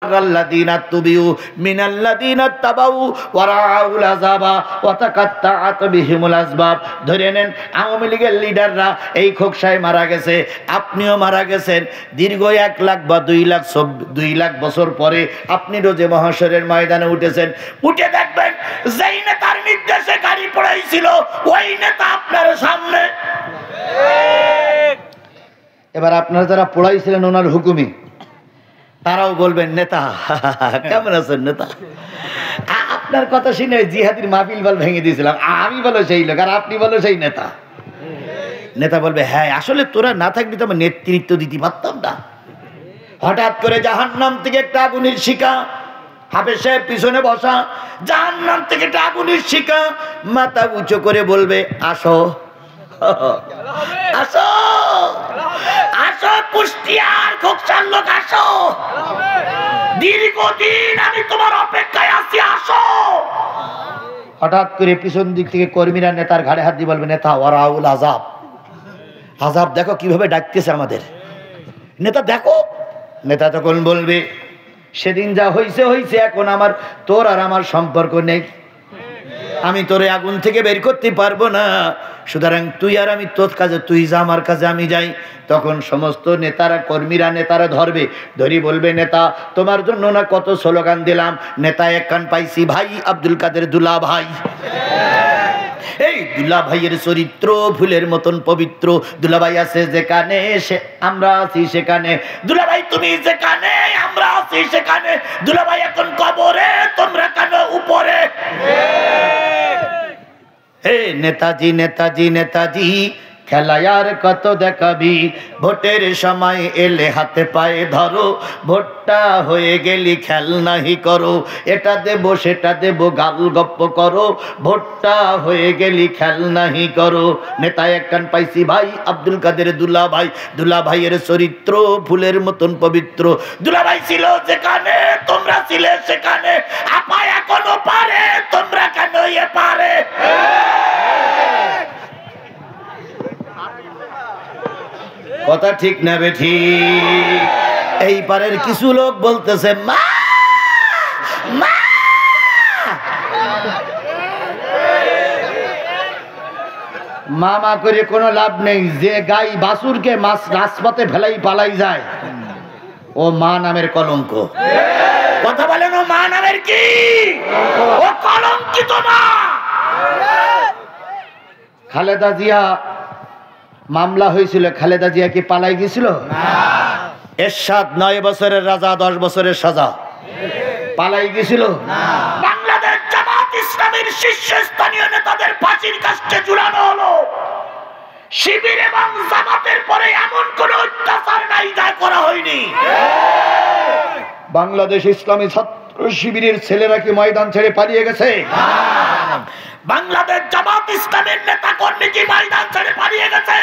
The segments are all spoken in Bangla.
الذين اتبعوا من الذين اتبعوا ورأوا العذاب وتقطعت بهم الأسباب। ধরে নেন আওয়ামী লীগের লিডাররা এই খোকসায় মারা গেছে, আপনিও মারা গেছেন। দীর্ঘ 1 লাখ বা 2 লাখ বছর পরে আপনি রোজে মহাশরের ময়দানে উঠেছেন, উঠে দেখবেন যেই নেতার নির্দেশে গাড়ি পড়াইছিল ওই নেতা আপনার সামনে। এবার আপনারা যারা পড়াইছিলেন ওনার হুকুমে, তারাও বলবেন নেতা কেমন আছেন নেতা। আপনার কথা শুনে জিহাদির মাহফিল বল ভেঙে দিয়েছিলাম, আমি বলো সেই লোক আর আপনি বলো সেই নেতা। নেতা বলবে হ্যাঁ আসলে তোরা না থাকবি তো আমার নেতৃত্ব দিতে পারতাম না। হঠাৎ করে জাহান্নাম থেকে একটা আগুনের শিখা, হাফেজ সাহেব পিছনে বসা, জাহান্নাম থেকে একটা আগুনের শিখা মাথা উঁচু করে বলবে আসো আসো আসো কুষ্টিয়ার খোকসার লোক আসো, দীর্ঘদিন আমি তোমার অপেক্ষায় আছি আসো। হঠাৎ করে পিছন দিক থেকে কর্মীরা নেতার ঘাড়ে হাত দিয়ে বলবে নেতা ওয়ারাউল আযাব, আযাব দেখো কিভাবে ডাকতেছে আমাদের, নেতা দেখো। নেতা তখন বলবে সেদিন যা হয়েছে হয়েছে, এখন আমার তোর আর আমার সম্পর্ক নেই, আমি তোরে আগুন থেকে বের করতে পারবো না, সুতরাং তুই আর আমি তোর কাজে তুই যা আমার কাজে আমি যাই। তখন সমস্ত নেতারা কর্মীরা নেতারা ধরবে, ধরি বলবে নেতা তোমার জন্য না কত স্লোগান দিলাম, নেতা এক কান পাইছি ভাই আব্দুল কাদের দুলা ভাই। এই দুলা ভাইয়ের চরিত্র ফুলের মতন পবিত্র, দুলা ভাই আছে যেখানে আমরা আছি সেখানে, দুলা ভাই তুমি যেখানে আমরা আছি সেখানে, দুলা ভাই এখন কবরে তোমরা কেন উপরে। হে নেতাজি নেতাজি নেতাজি খেলায় আর কত দেখাবি, ভোটের সময় এলে হাতে পায়ে ধরো, ভোটটা হয়ে গেলি খেল নাহি করো, এটা দেব সেটা দেব গাল গপ্প করো, ভোটটা হয়ে গেলি খেল নাহি করো। নেতা এক কান পাইছি ভাই আব্দুল কাদের দুলা ভাই, দুলা ভাইয়ের চরিত্র ফুলের মতন পবিত্র, দুলা ভাই ছিল যেখানে তোমরা ছিলে সেখানে, আপা এখনো পারে তোমরা কেন এ পারে। কথা ঠিক না বেঠি? এই পারের কিছু লোক বলতেছে মা মা, মামা করে কোনো লাভ নেই, যে গাই বাছুরকে মাছ রাজপথে ফেলাই পালাই যায় ও মা নামের কলঙ্ক। কথা বলেন ও মা নামের কি? ও কলঙ্কিত মা। খালেদা জিয়া মামলা হয়েছিল, খালেদা জিয়া কি পালাই গেছিল? এরশাদ 9 বছরের রাজা 10 বছরের সাজা, পালাই গেছিল? বাংলাদেশ জামাত ইসলামের শীর্ষস্থানীয় নেতাদের ফাঁসির কাস্টে ঝুলানো হলো। শিবির এবং জামাতের পরে এমন কোন অত্যাচার নাই যা করা হয়নি। বাংলাদেশ ইসলামী ছাত্র শিবিরের ছেলেরা কি ময়দান ছেড়ে পালিয়ে গেছে? বাংলাদেশ জামাত ইসলামের নেতা কর্মী কি ময়দান ছেড়ে পালিয়ে গেছে?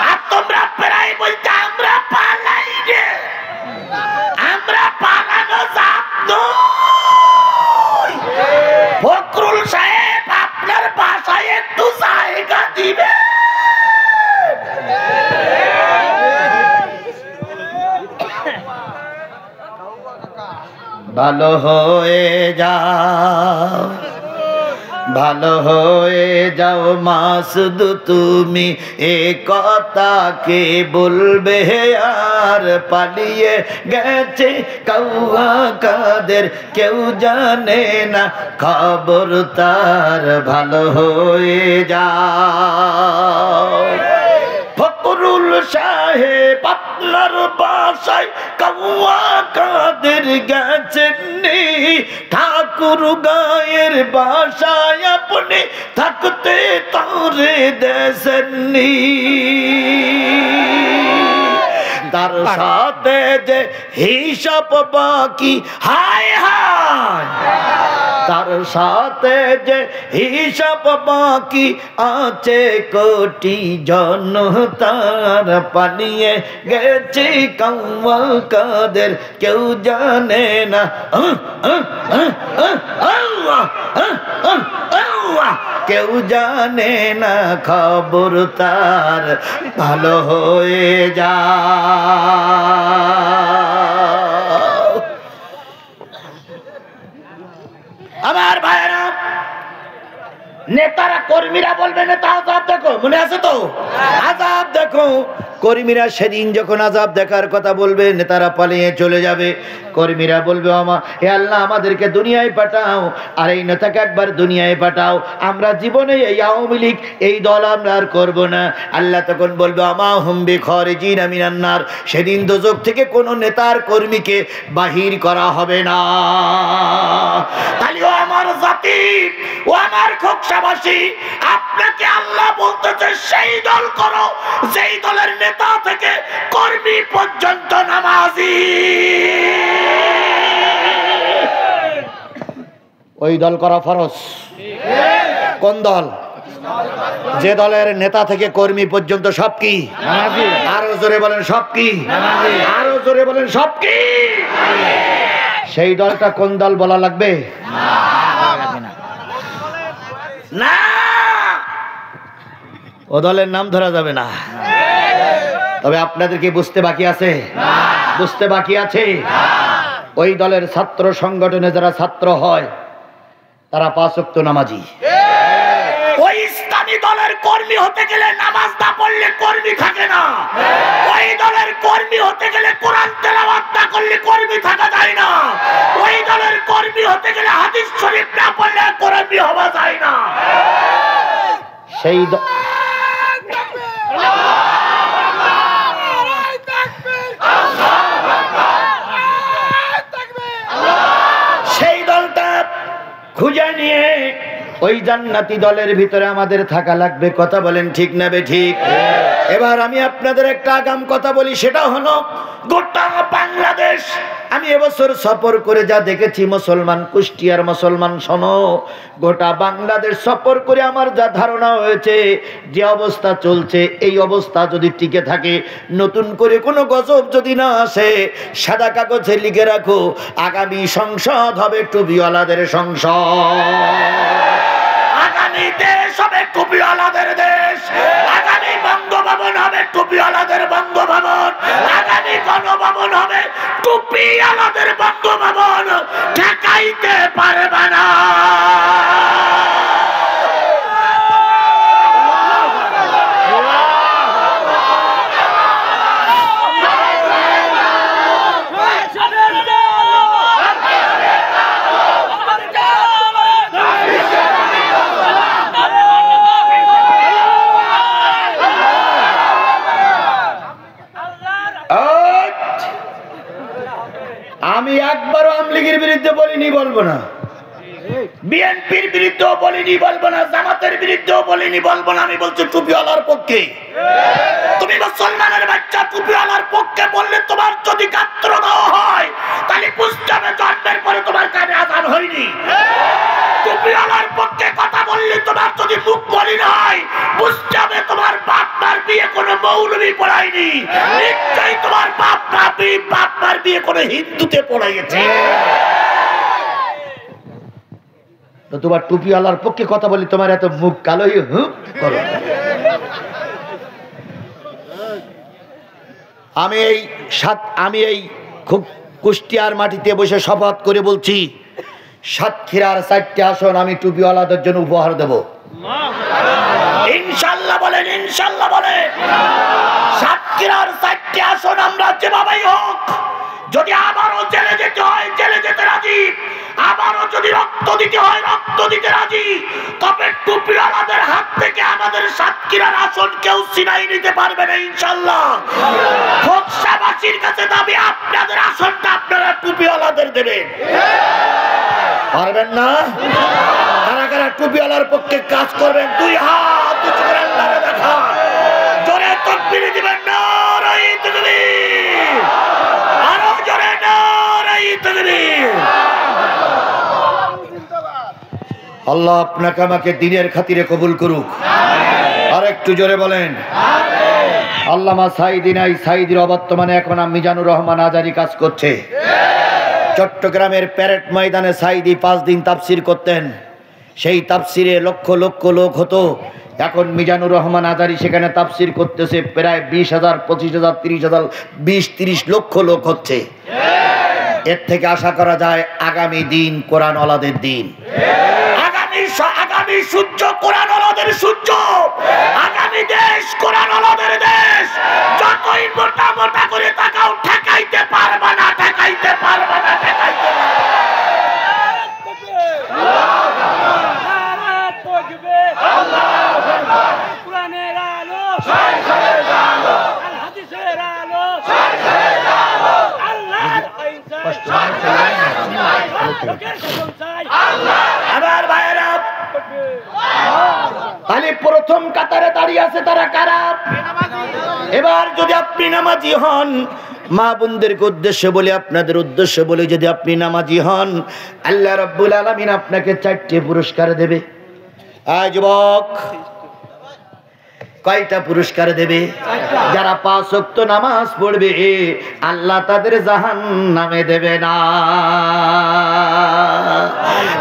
আর তোমরা প্রায় বলতে আমরা পালাই রে, আমরা পালানো জাত নই। ফখরুল সাহেব আপনার বাসায় একটু জায়গা দিবে? ভালো হয়ে যাও, ভালো হয়ে যাও মাসুদ তুমি, এ কথা কে বলবে আর পালিয়ে গেছে কাউয়া কাদের, কেউ জানে না খবর তার, ভালো হয়ে যাও। ফখরুল সাহেব আপনার বাসায় কাউয়া কাদের গেছেননি, ঠাকুর গায়ের বাসায় আপনি থাকতে তারে দেশেননি। তার সাথে যে হিসাব বাকি, হায় হায়, তার সাথে যে হিসাব বাকি আছে কোটি জনতার, পালিয়ে গেছে কাউয়া কাদের কেউ জানে না। কেউ জানে না খবর তার, ভালো হয়ে যা। নেতারা কর্মীরা বলবে নেতা আযাব দেখো, মনে আছে তো? আযাব দেখো। কর্মীরা সেদিন যখন আযাব দেখার কথা বলবে, নেতারা পালিয়ে চলে যাবে। কর্মীরা বলবে হে আল্লাহ, আমাদেরকে দুনিয়ায় পাঠাও, আর এই নেতাকে একবার দুনিয়ায় পাঠাও, আমরা জীবনে এই আওয়ামী লীগ এই দল আমরা আর করবো না। আল্লাহ তখন বলবে আমা হুম বিখারিজিনা মিনান নার, সেদিন দোজখ থেকে কোনো নেতার কর্মীকে বাহির করা হবে না। তাহলে ও আমার জাতি, ও আমার খোকসাবাসী, আপনাকে আল্লাহ বলতেছে সেই দল করো যেই দলের নেতা থেকে কর্মী পর্যন্ত নামাজি। ওই দল করা ফরজ। কোন দল? যে দলের নেতা থেকে কর্মী পর্যন্ত সব কি? আরো জোরে বলেন সব কি? আরো জোরে বলেন সব কি? সেই দলটা কোন দল বলা লাগবে না, ও দলের নাম ধরা যাবে না। তবে আপনাদের কি বুঝতে বাকি আছে? বুঝতে বাকি আছে? ওই দলের ছাত্র সংগঠনে যারা ছাত্র হয় তারা 5 ওয়াক্ত নামাজি। ওই ইসলামী দলের কর্মী হতে গেলে নামাজ না পড়লে কর্মী থাকে না। ওই দলের কর্মী হতে গেলে কোরআন তেলাওয়াত না করলে কর্মী থাকা যায় না। ওই দলের কর্মী হতে গেলে হাদিস শরীফ না পড়লে কর্মী হওয়া যায় না। সেই সেই দলটা খুঁজে নিয়ে ওই জান্নাতি দলের ভিতরে আমাদের থাকা লাগবে। কথা বলেন ঠিক না বেঠিক? এবার আমি আপনাদের একটা আগাম কথা বলি, সেটা হলো গোটা বাংলাদেশ আমি এবছর সফর করে যা দেখেছি, মুসলমান কুষ্টিয়ার মুসলমান শোনো, গোটা বাংলাদেশ সফর করে আমার যা ধারণা হয়েছে, যে অবস্থা চলছে এই অবস্থা যদি টিকে থাকে, নতুন করে কোনো গজব যদি না আসে, সাদা কাগজে লিখে রাখো আগামী সংসদ হবে টুপিওয়ালাদের সংসদ। আগামী দেশ হবে টুপিওয়ালাদের দেশ। আগামী বঙ্গভবন হবে টুপিওয়ালাদের বঙ্গভবন। আগামী গণভবন হবে টুপিওয়ালাদের বঙ্গভবন। ঠেকাইতে পারবে না। আমি একবারও আওয়ামী লীগের বিরুদ্ধে বলিনি, বলবো না। বিএনপির বিরুদ্ধেও বলিনি, বলবো না। জামাতের বিরুদ্ধেও বলিনি, বলবো না। আমি বলছি টুপিওয়ালার পক্ষে। তুমি মুসলমানের বাচ্চা, টুপিওয়ালার পক্ষে বললে তোমার যদি গাত্র দেওয়া হয় তাহলে বুঝতে হবে জন্মের পরে তোমার কানে আযান হয়নি। টুপিওয়ালার পক্ষে কথা বললে তোমার যদি মুখ মলিন হয় বুঝতে হবে তোমার বাপ মার বিয়ে কোনো মৌলবি পড়ায়নি। নিশ্চয়ই তোমার বাপ মার বিয়ে কোনো হিন্দুতে পড়াইছে। তো তোমার টুপিওয়ালার পক্ষে কথা বলি, তোমার এত মুখ কালোই করো। আমি এই খুব কুষ্টিয়ার মাটিতে বসে শপথ করে বলছি, সাতক্ষীরার 4টি আসন আমি টুপিওয়ালাদের জন্য উপহার দেব। ইনশাআল্লাহ বলেন, ইনশাআল্লাহ বলেন। সাতক্ষীরার 4টি আসন আমরা যেভাবেই হোক, যদি আবারও জেলে যেতে হয় জেলে যেতে রাজি, আবারও যদি রক্ত দিতে হয় রক্ত দিতে রাজি, তবে টুপিওয়ালাদের হাত থেকে আমাদের সাতক্ষীরার আসন কেউ ছিনাই নিতে পারবে না ইনশাআল্লাহ। খোকসাবাসীর কাছে দাবি, আপনাদের আসনটা আপনারা টুপিওয়ালাদের দেবেন। পারবেন না? কারা কারা টুপিওয়ালার পক্ষে কাজ করবেন? 2 হাত উঁচু করে আল্লাহরে দেখান, জোরে তাকবীর দিবেন। নারায়ে তাকবীর, আরো জোরে নারায়ে তাকবীর। আল্লাহ আপনাকে আমাকে দ্বীনের খাতিরে কবুল করুক। আর একটু জোরে বলেন আল্লামা সাঈদী নাই, সাঈদীর অবর্তমানে এখন মিজানুর রহমান আজারী কাজ করছে। চট্টগ্রামের প্যারেড ময়দানে সাঈদী 5 দিন তাফসির করতেন। সেই তাফসিরে লক্ষ লক্ষ লোক হতো। এখন মিজানুর রহমান আজারী সেখানে তাফসির করতেছে, প্রায় 20,000, 25,000, 30,000, 20-30 লক্ষ লোক হচ্ছে। এর থেকে আশা করা যায় আগামী দিন কোরআনওয়ালাদের দিন। আগামী আগামী সূর্য কোরআন ওলাদের সূর্য, আগামী দেশ কোরআন ওলাদের দেশ। যতই মোটা মোটা করে তাকাও ঠেকাইতে পারবে না, ঠেকাইতে পারবে না, ঠেকাইতে পারবে না। আমার ভাইয়েরা, খালি প্রথম কাতারে দাঁড়িয়ে আছে তারা কারা? এবার যদি আপনি নামাজি হন, মা বোনদেরকে উদ্দেশ্য বলে, আপনাদের উদ্দেশ্য বলে যদি আপনি নামাজি হন, আল্লাহ রাব্বুল আলামিন আপনাকে 4টে পুরস্কার দেবে। আয় যুবক, কয়টা পুরস্কার দেবে? যারা 5 ওয়াক্ত নামাজ পড়বে আল্লাহ তাদের জাহান্নামে দেবে না।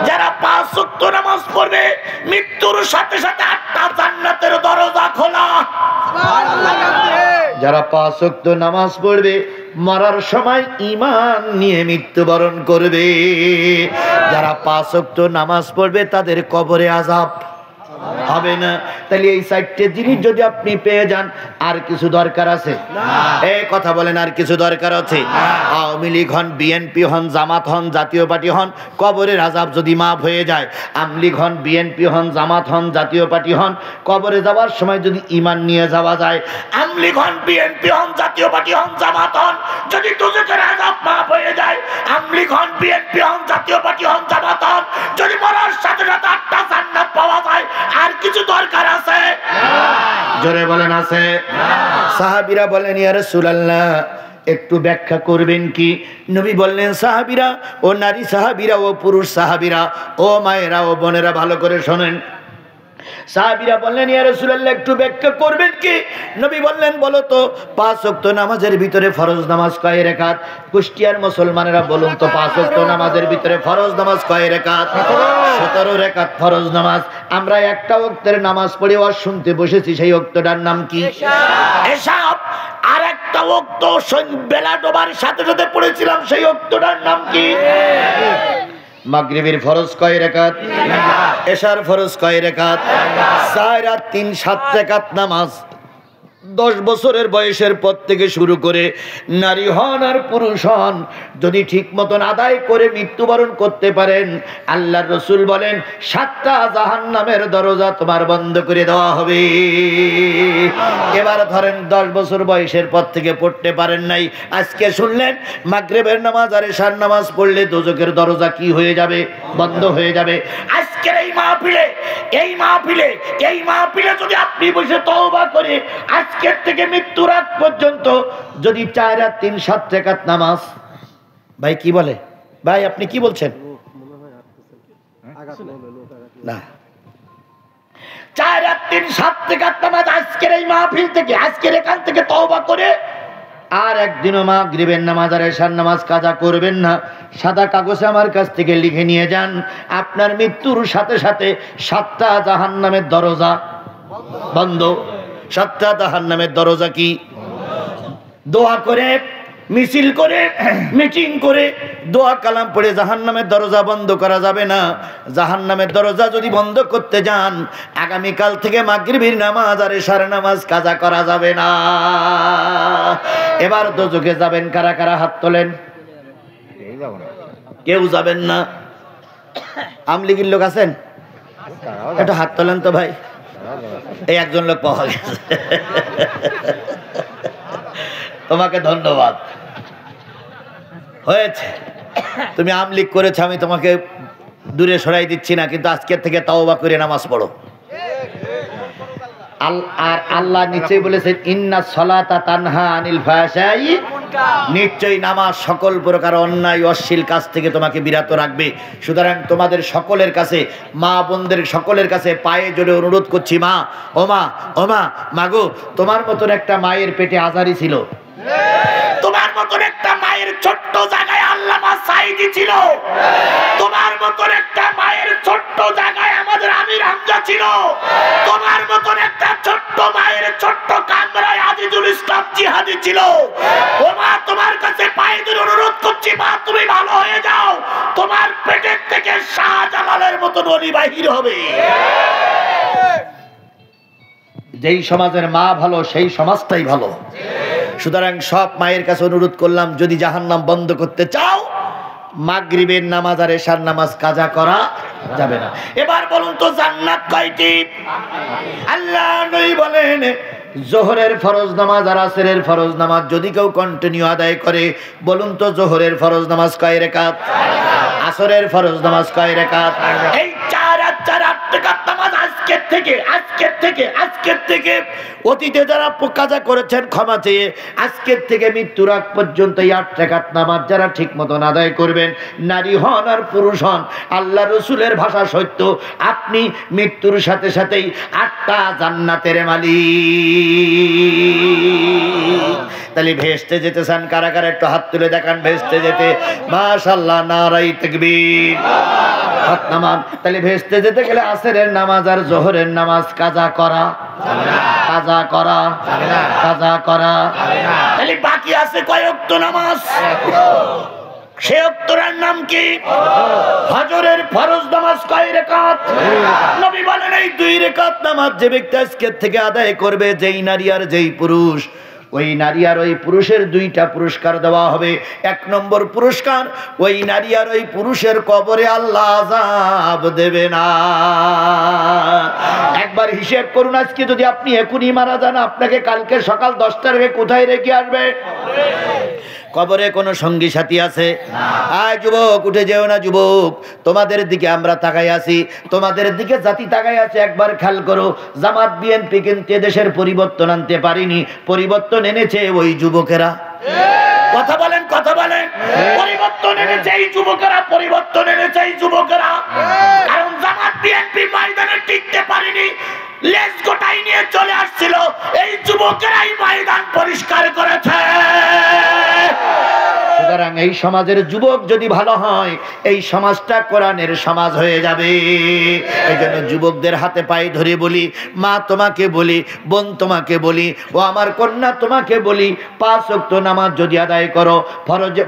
যারা 5 ওয়াক্ত নামাজ পড়বে মৃত্যুর সাথে সাথে 8টা জান্নাতের দরজা খোলা। যারা 5 ওয়াক্ত নামাজ পড়বে মরার সময় ঈমান নিয়ে মৃত্যুবরণ করবে। যারা 5 ওয়াক্ত নামাজ পড়বে তাদের কবরে আযাব হবে না। তাহলে এই 4টে জিনিস যদি আপনি পেয়ে যান, আর কিছু দরকার আছে? এই কথা বলেন, আর কিছু দরকার আছে? আওয়ামী লীগ হন, বিএনপি হন, জামাত হন, জাতীয় পার্টি হন, কবরের আযাব যদি মাফ হয়ে যায়, আওয়ামী লীগ হন, বিএনপি হন, জামাত হন, জাতীয় পার্টি হন, কবরে যাওয়ার সময় যদি ঈমান নিয়ে যাওয়া যায়, আওয়ামী লীগ হন, বিএনপি হন, জাতীয় পার্টি হন, জামাত হন, যদি দুজকের আযাব মাফ হয়ে যায়, আওয়ামী লীগ হন, বিএনপি হন, জাতীয় পার্টি হন, জামাত হন, যদি মরার সাথে সাথে 8টা জান্নাত পাওয়া যায়, আর কিছু দরকার আছে? জোরে বলেন আছে? সাহাবীরা বলেন, ইয়া রাসূলুল্লাহ একটু ব্যাখ্যা করবেন কি? নবী বললেন, সাহাবীরা ও নারী সাহাবীরা ও পুরুষ সাহাবীরা ও মায়েরা ও বোনেরা ভালো করে শোনেন। সাহাবীরা বললেন, ইয়া রাসূলুল্লাহ একটু ব্যাখ্যা করবেন কি? নবী বললেন, বলো তো 5 ওয়াক্ত নামাজের ভিতরে ফরজ নামাজ কয় রাকাত? কুষ্টিয়ার মুসলমানেরা বলুন তো 5 ওয়াক্ত নামাজের ভিতরে ফরজ নামাজ কয় রাকাত? 17 রাকাত ফরজ নামাজ। আমরা একটা ওয়াক্তের নামাজ পড়ে ওয়াজ শুনতে বসেছি, সেই ওয়াক্তটার নাম কি? এশা। আর একটা ওয়াক্ত বেলা ডোবার সাথে সাথে পড়েছিলাম, সেই ওয়াক্তটার নাম কি? মাগরিবের ফরজ কয় রাকাত? এশার ফরজ কয় রাকাত? 4 আর 3 7 রাকাত নামাজ 10 বছরের বয়সের পর থেকে শুরু করে নারী হন আর পুরুষ হন যদি ঠিক মতন আদায় করে মৃত্যুবরণ করতে পারেন, আল্লাহর রাসূল বলেন 7টা জাহান্নামের দরজা তোমার বন্ধ করে দেওয়া হবে। এবার ধরেন 10 বছর বয়সের পর থেকে পড়তে পারেন নাই, আজকে শুনলেন মাগরিবের নামাজ আর এশার নামাজ পড়লে দোজখের দরজা কি হয়ে যাবে? বন্ধ হয়ে যাবে। আজকের এই মাহফিলে যদি আপনি বসে তওবা করে আজকের থেকে মৃত্যুর আগ পর্যন্ত যদি 4 আর 3 7 রাকাত নামাজ, ভাই কি বলে? ভাই আপনি কি বলছেন? না, 4 আর 3 7 রাকাত নামাজ আজকের এই মাহফিল থেকে, আজকের এখান থেকে তওবা করে আর একদিনও মাগরিবের নামাজ আর এশার নামাজ কাজা করবেন না। সাদা কাগজে আমার কাছ থেকে লিখে নিয়ে যান, আপনার মৃত্যুর সাথে সাথে 7টা জাহান্নামের দরজা বন্ধ। 7টা জাহান্নামের দরজা কি? দোয়া করে, মিছিল করে, মিটিং করে দোয়া কালাম পড়ে জাহান্নামের দরজা বন্ধ করা যাবে না। জাহান্নামের দরজা যদি বন্ধ করতে যান, আগামীকাল থেকে মাগরিবের নামাজ আর এশার নামাজ কাজা করা যাবে না। এবার দোজখে যাবেন কারা কারা? হাত তোলেন। কেউ যাবেন না। আমলিগির লোক আছেন? একটু হাত তোলেন তো ভাই। এই একজন লোক পাওয়া গেছে, তোমাকে ধন্যবাদ। হয়েছে, তুমি আমলিগ করেছো, আমি তোমাকে দূরে সরাই দিচ্ছি না, কিন্তু আজকের থেকে তওবা করে নামাজ পড়ো। আর আল্লাহ নিশ্চয়ই বলেছেন ইন্না সলাতা তানহা আনিল ফাহশাই, নিশ্চয়ই নামাজ সকল প্রকার অন্যায় অশ্লীল কাজ থেকে তোমাকে বিরত রাখবে। সুতরাং তোমাদের সকলের কাছে, মা বোনদের সকলের কাছে পায়ে জোরে অনুরোধ করছি, মা ও মা ও মা, মাগো তোমার মতন একটা মায়ের পেটে আজারি ছিল, তোমার মতন একটা মায়ের ছোট্ট জায়গায় আল্লামা সাঈদী ছিল, তোমার মতন একটা মায়ের ছোট্ট জায়গায় আমাদের আমির হামজা ছিল, তোমার মতন একটা ছোট্ট মায়ের ছোট্ট কামরায় আজিজুল ইসলাম জিহাদি ছিল। ও মা, তোমার কাছে পায়ে ধরে অনুরোধ করছি, মা তুমি ভালো হয়ে যাও, তোমার পেটের থেকে শাহজালাল বেলালের মতন ওলি বাহির হবে। যেই সমাজের মা ভালো সেই সমাজটাই ভালো। সুতরাং সব মায়ের কাছে অনুরোধ করলাম, যদি জাহান্নাম বন্ধ করতে চাও মাগরিবের নামাজ আর এশার নামাজ কাজা করা যাবে না। এবার বলুন তো জান্নাত কয়টি? আল্লাহ নবী বলেন জোহরের ফরজ নামাজ আর আসরের ফরজ নামাজ যদি কেউ কন্টিনিউ আদায় করে, বলুন তো জোহরের ফরজ নামাজ কয় রাকাত, আসরের ফরজ নামাজ কয় রাকাত? এই 4 আর 4 8 রাকাত নামাজ আজকের থেকে অতীতে যারা কাজা করেছেন ক্ষমা চেয়ে আজকের থেকে মৃত্যুর আগ পর্যন্ত এই 8 রাকাত নামাজ যারা ঠিক মতন আদায় করবেন, নারী হন আর পুরুষ হন, আল্লাহ রসুলের ভাষা সত্য, আপনি মৃত্যুর সাথে সাথেই 8টা জান্নাতের মালিক। তাহলে ভেস্তে যেতে চান কারা কারা একটু হাত তুলে দেখান ভেস্তে যেতে। মাশাআল্লাহ, নারায়ে তাকবীর, হাত নামান। তাহলে ভেস্তে যেতে গেলে আসরের নামাজ আর জোহরের নামাজ কাজা করা কাজা করা কাজা করা। তাহলে বাকি আছে কয় ওয়াক্ত নামাজ? সে ওয়াক্তের নাম কি? ফজরের ফরজ নামাজ কয় রাকাত? নবী বলেন এই 2 রাকাত নামাজ যে ব্যক্তি আজকে থেকে আদায় করবে, যেই নারী আর যেই পুরুষ, ওই নারী আর ওই পুরুষের 2টা পুরস্কার দেওয়া হবে। 1 নম্বর পুরস্কার, ওই নারী আর ওই পুরুষের কবরে আল্লাহ আযাব দেবে না। একবার হিসেব করুন, আজকে যদি আপনি এখনই মারা যান, আপনাকে কালকে সকাল 10টার আগে কোথায় রেখে আসবে? কবরে কোনো সঙ্গী সাথী আছে? আয় যুবক, উঠে যেও না যুবক, তোমাদের দিকে আমরা তাকাই আছি, তোমাদের দিকে জাতি তাকাই আছে। একবার খেয়াল করো, জামাত বিএনপি কিন্তু দেশের পরিবর্তন আনতে পারিনি, পরিবর্তন এনেছে ওই যুবকেরা। কথা বলেন, কথা বলেন। পরিবর্তন এনেছে এই যুবকেরা, পরিবর্তন এনেছে এই যুবকেরা। কারণ জামাত বিএনপি ময়দানে টিকতে পারিনি, লেজ গোটাই নিয়ে চলে আসছিল, এই যুবকেরাই ময়দান পরিষ্কার করেছে। সুতরাং এই সমাজের যুবক যদি ভালো হয়, এই সমাজটা কোরআনের সমাজ হয়ে যাবে। এই জন্য যুবকদের হাতে পায়ে ধরে বলি, মা তোমাকে বলি, বোন তোমাকে বলি, ও আমার কন্যা তোমাকে বলি, 5 ওয়াক্ত নামাজ যদি আদায় করো,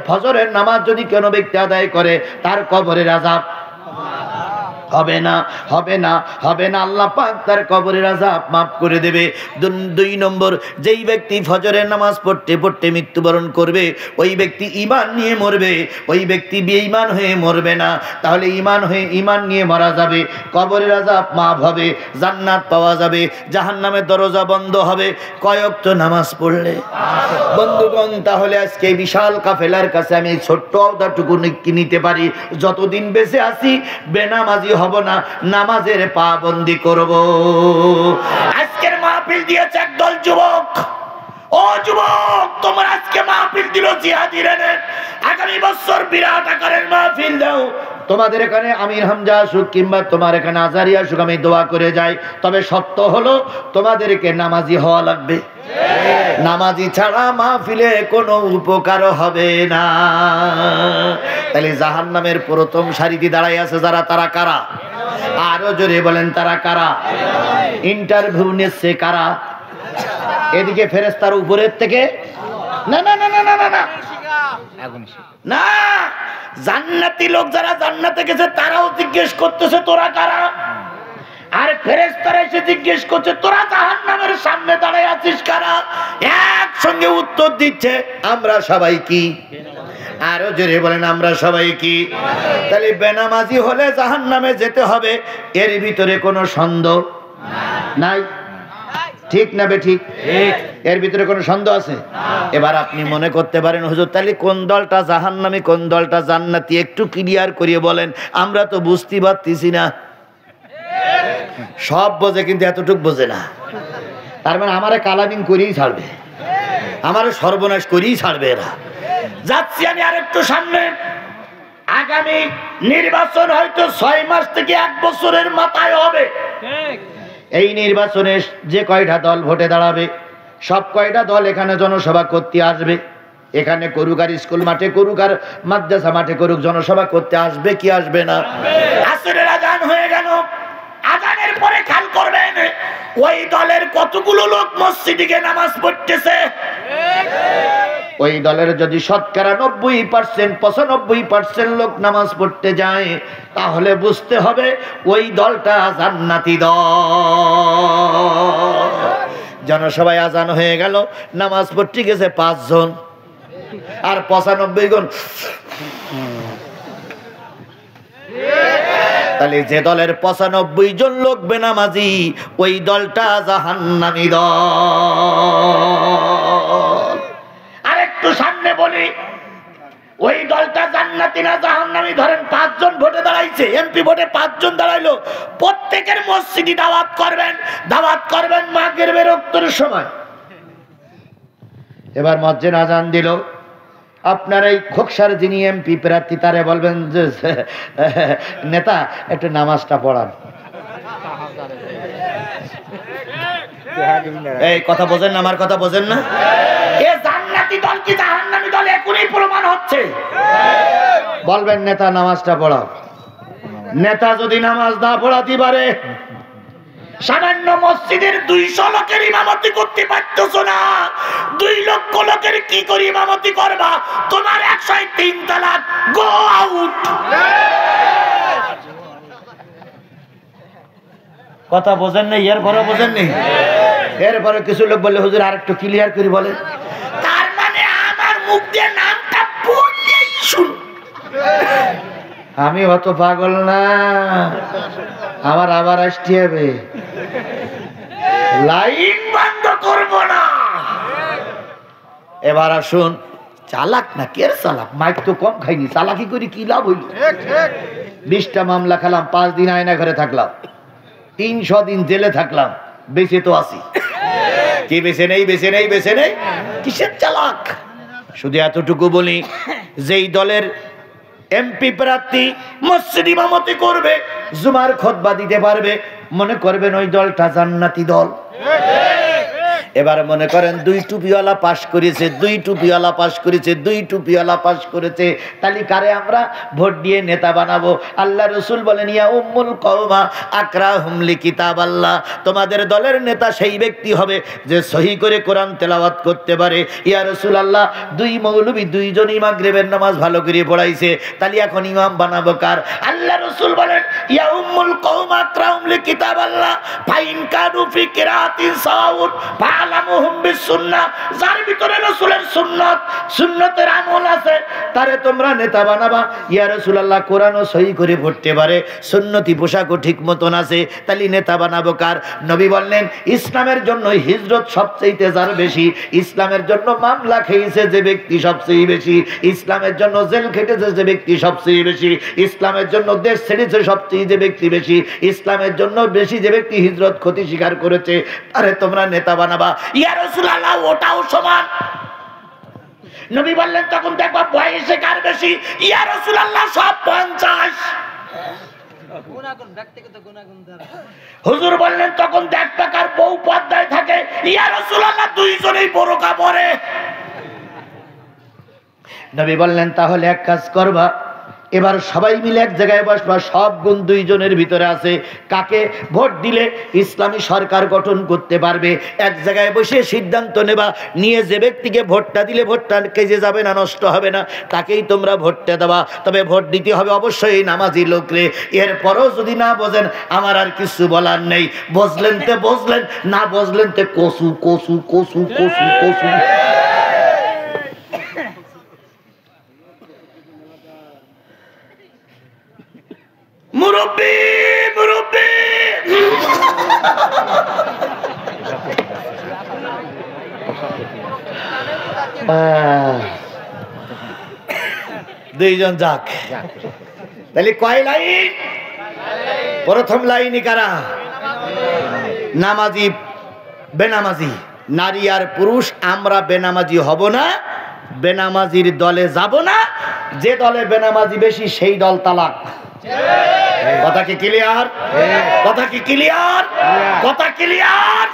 ফজরের নামাজ যদি কোনো ব্যক্তি আদায় করে, তার কবরের আযাব হবে না, হবে না, হবে না। আল্লাহ পাক তার কবরের আযাব মাফ করে দেবে। 2 নম্বর, যেই ব্যক্তি ফজরের নামাজ পড়তে পড়তে মৃত্যুবরণ করবে, ওই ব্যক্তি ঈমান নিয়ে মরবে, ওই ব্যক্তি বেঈমান হয়ে মরবে না। তাহলে ঈমান নিয়ে মারা যাবে, কবরের আযাব মাফ হবে, জান্নাত পাওয়া যাবে, জাহান্নামের দরজা বন্ধ হবে। কয় ওয়াক্ত নামাজ পড়লে? বন্ধুগণ, তাহলে আজকে বিশাল কাফেলার কাছে আমি এই ছোট্ট আওতাটুকু নিতে পারি, যতদিন বেঁচে আছি বেনামাজি হব না, নামাজের পাবন্দি করব। আজকের মাহফিল দিয়েছে একদল যুবক। ও যুবক, তোমার আজকে মাহফিল দিল জিহাদি রেনে, আগামী বছর বিরাট আকারের মাহফিল দাও। তোমাদের এখানে আমির হামজা আসুক কিংবা তোমার এখানে আজারি আসুক, আমি দোয়া করে যাই। তবে সত্য হলো তোমাদেরকে নামাজি হওয়া লাগবে। নামাজি ছাড়া মাহফিলে কোনো উপকার হবে না। তাহলে জাহান্নামের প্রথম সারিতে দাঁড়ায় আছে যারা, তারা কারা? আরো জোরে বলেন, তারা কারা? ইন্টারভিউ নিচ্ছে কারা? এদিকে ফেরেশতার উপরের থেকে না না না না না না না, জান্নাতি লোক যারা জান্নাতে গেছে তারাও জিজ্ঞেস করতেছে তোরা কারা, আর ফেরেশতারা এসে জিজ্ঞেস করছে তোরা জাহান্নামের সামনে দাঁড়ায় আছিস কারা। একসঙ্গে উত্তর দিচ্ছে আমরা সবাই কি? আরো জোরে বলেন, আমরা সবাই কি? তাহলে বেনামাজি হলে জাহান্নামে যেতে হবে, এর ভিতরে কোনো সন্দেহ নাই। ঠিক না বেঠিক? এর ভিতরে কোনো সন্দেহ আছে? এবার আপনি মনে করতে পারেন হুজুর তাহলে কোন দলটা জাহান্নামী কোন দলটা জান্নাতি, একটু ক্লিয়ার করিয়ে বলেন, আমরা তো বুঝতে পারতেছি না। সব বোঝে কিন্তু এতটুক বোঝে না। তার মানে আমারে কালামিং করেই ছাড়বে, আমারে সর্বনাশ করেই ছাড়বে এরা। যাচ্ছি আমি আরেকটু সামনে, আগামী নির্বাচন হয়তো 6 মাস থেকে 1 বছরের মাথায় হবে। এই নির্বাচনে যে কয়টা দল ভোটে দাঁড়াবে, সব কয়টা দল এখানে জনসভা করতে আসবে। এখানে করুক আর স্কুল মাঠে করুক আর মাদ্রাসা মাঠে করুক, জনসভা করতে আসবে কি আসবে না? আসরের আজান হয়ে গেল, আজানের পরে খেয়াল করবেন ওই দলের কতগুলো লোক মসজিদে গিয়ে নামাজ পড়তেছে। ওই দলের যদি শতকরা 90% 95% লোক নামাজ পড়তে যায়, তাহলে বুঝতে হবে ওই দলটা জান্নাতি দল। জনসভায় আজান হয়ে গেল, নামাজ পড়তে গেছে 5 জন, আর 95 জন। তাহলে যে দলের 95 জন লোক বেনামাজি, ওই দলটা জাহান্নামী দল। আরেকটু সামনে বলি, ওই দলটা জান্নাতি না জাহান্নামী? ধরেন 5 জন ভোটে দাঁড়াইছে, এমপি ভোটে 5 জন দাঁড়াইলো, প্রত্যেকের মসজিদে দাওয়াত করবেন মাগরিবের ওয়াক্তের সময়। এবার মসজিদ আজান দিল, আপনার এই খোকসার যিনি এমপি প্রার্থী, তারে বলবেন যে নেতা একটু নামাজটা পড়ান। এই কথা বোঝেন না? আমার কথা বোঝেন না? এ জান্নাতি দল কি জাহান্নামী দল এখনই প্রমাণ হচ্ছে। বলবেন নেতা নামাজটা পড়াও। নেতা যদি নামাজ না পড়াতে পারে, সামান্য মসজিদের 200 লোকের ইমামতি করতে পারতেছ না, 2 লক্ষ লোকের কি করে ইমামতি করবা? তোমার 103 তালাক, গো আউট। কথা বোঝেন না? এরপরে বোঝেন নেই? এরপরে কিছু লোক বলে হুজুর আর একটু ক্লিয়ার করে বলে। তার মানে আমার মুখ দিয়ে নামটা বললেই শুন। আমি অত পাগল না, আমার আবার আসতে হবে, লাইন বন্ধ করব না। এবার আসুন, চালাক না কের চালাক, মাইক তো কম খাইনি, চালাকি করি কি লাভ হইল? 20টা মামলা খেলাম, 5 দিন আয়না ঘরে থাকলাম, 300 দিন জেলে থাকলাম, বেঁচে তো আছি। কি বেঁচে নেই? কিসের চালাক? শুধু এতটুকু বলি, যেই দলের এমপি প্রার্থী মসজিদ ইমামতি করবে, জুমার খুতবা দিতে পারবে, মনে করবেন ওই দলটা জান্নাতি দল। এবার মনে করেন 2 টুপিওয়ালা পাশ করেছে, তাহলে কারে আমরা ভোট দিয়ে নেতা বানাবো? আল্লাহ রসুল বলেন, ইয়া উম্মুল কওমা আকরাহুম লিকিতাবাল্লাহ, তোমাদের দলের নেতা সেই ব্যক্তি হবে যে সহি করে কোরআন তেলাওয়াত করতে পারে। ইয়া রাসূলুল্লাহ, 2 মৌলবী 2 জনই মাগরিবের নামাজ ভালো করে পড়াইছে, তাহলে এখন ইমাম বানাবো কার? আল্লাহ রসুল বলেন, ইয়া উম্মুল কওমা আকরাহুম লিকিতাবাল্লাহ ফাইন কানু ফি কিরাতিন সাউদ ফালামুহুম বিসুন্নাহ, যার ভিতরে রাসূলের সুন্নতের আমল আছে, তারে তোমরা নেতা বানাবা। ইয়া রাসূলুল্লাহ, কোরআনও সহি করে পড়তে পারে, সুন্নতি পোশাকও ঠিক মতন আছে, তাহলে নেতা বানাবো কার? নবী বললেন, ইসলামের জন্য হিজরত সবচেয়ে যার বেশি, ইসলামের জন্য মামলা খেয়েছে যে ব্যক্তি সবচেয়ে বেশি, ইসলামের জন্য জেল খেটেছে যে ব্যক্তি সবচেয়ে বেশি, ইসলামের জন্য দেশ ছেড়েছে সবচেয়ে যে ব্যক্তি বেশি, ইসলামের জন্য বেশি যে ব্যক্তি হিজরত ক্ষতি স্বীকার করেছে, আরে তোমরা নেতা বানাবা। ইয়া রাসূলুল্লাহ, ওটাও সমান। নবী বললেন, তখন দেখবা বয়সে কার বেশি? ইয়া রাসূলুল্লাহ, সব 50। হুজুর বললেন, তখন দেখবা কার বউ পর্দায় থাকে? ইয়া রাসূলুল্লাহ, 2 জনেই বোরকা পরে। নবী বললেন, তাহলে এক কাজ করবা, এবার সবাই মিলে এক জায়গায় বসবা, সব গুণ 2 জনের ভিতরে আছে, কাকে ভোট দিলে ইসলামী সরকার গঠন করতে পারবে, এক জায়গায় বসে সিদ্ধান্ত নেবা, নিয়ে যে ব্যক্তিকে ভোটটা দিলে ভোটটা কেজে যাবে না, নষ্ট হবে না, তাকেই তোমরা ভোটটা দেবা। তবে ভোট দিতে হবে অবশ্যই নামাজি লোকরে। এরপরও যদি না বোঝেন, আমার আর কিছু বলার নেই, বুঝলেন তে বুঝলেন, না বুঝলেন তে কসু কসু কসু কসু কসু। মুরব্বি মুরব্বি, 2 জন যাক, তাহলে কয় লাইন? প্রথম লাইনই কারা? নামাজি বেনামাজি, নারী আর পুরুষ আমরা বেনামাজি হব না, বেনামাজির দলে যাব না, যে দলে বেনামাজি বেশি সেই দল তালাক। কথা কি ক্লিয়ার? কথা কি ক্লিয়ার? কথা ক্লিয়ার?